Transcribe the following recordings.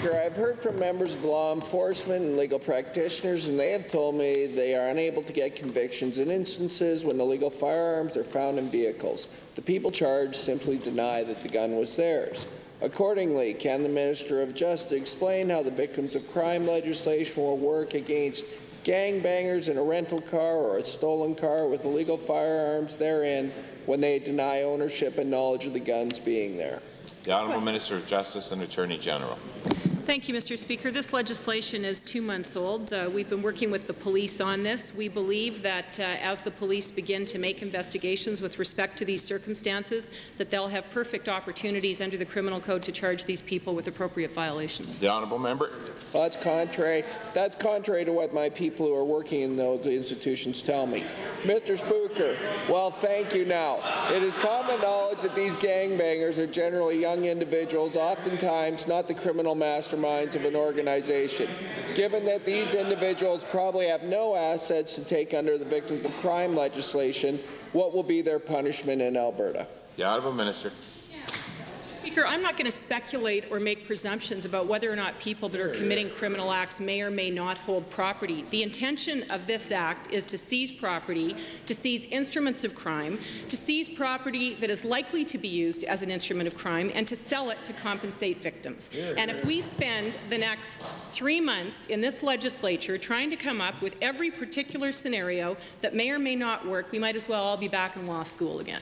I've heard from members of law enforcement and legal practitioners, and they have told me they are unable to get convictions in instances when illegal firearms are found in vehicles. The people charged simply deny that the gun was theirs. Accordingly, can the Minister of Justice explain how the victims of crime legislation will work against gangbangers in a rental car or a stolen car with illegal firearms therein when they deny ownership and knowledge of the guns being there? The Honourable Minister of Justice and Attorney General. Thank you, Mr. Speaker. This legislation is 2 months old. We've been working with the police on this. We believe that as the police begin to make investigations with respect to these circumstances, that they'll have perfect opportunities under the Criminal Code to charge these people with appropriate violations. The Honourable Member. Well, that's contrary. That's contrary to what my people who are working in those institutions tell me. Mr. Speaker, well, thank you now. It is common knowledge that these gangbangers are generally young individuals, oftentimes not the criminal masterminds of an organization. Given that these individuals probably have no assets to take under the victims of crime legislation, what will be their punishment in Alberta? The Honourable Minister. Speaker, I'm not going to speculate or make presumptions about whether or not people that are committing criminal acts may or may not hold property. The intention of this Act is to seize property, to seize instruments of crime, to seize property that is likely to be used as an instrument of crime, and to sell it to compensate victims. And if we spend the next 3 months in this legislature trying to come up with every particular scenario that may or may not work, we might as well all be back in law school again.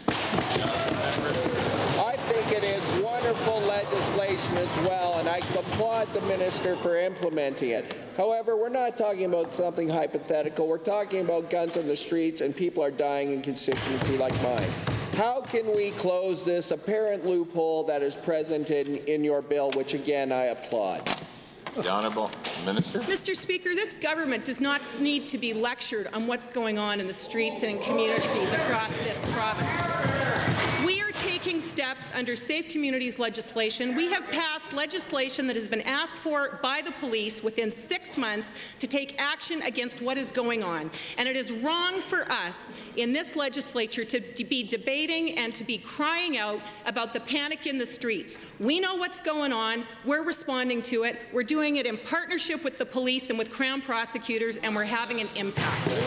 I think it is wonderful legislation as well, and I applaud the minister for implementing it. However, we're not talking about something hypothetical. We're talking about guns on the streets, and people are dying in constituency like mine. How can we close this apparent loophole that is present in your bill, which again I applaud? The Honourable Minister. Mr. Speaker, this government does not need to be lectured on what's going on in the streets and in communities across this province. We are taking steps under Safe Communities legislation. We have passed legislation that has been asked for by the police within 6 months to take action against what is going on. And it is wrong for us in this legislature to be debating and to be crying out about the panic in the streets. We know what's going on. We're responding to it. We're doing it in partnership with the police and with Crown prosecutors, and we're having an impact.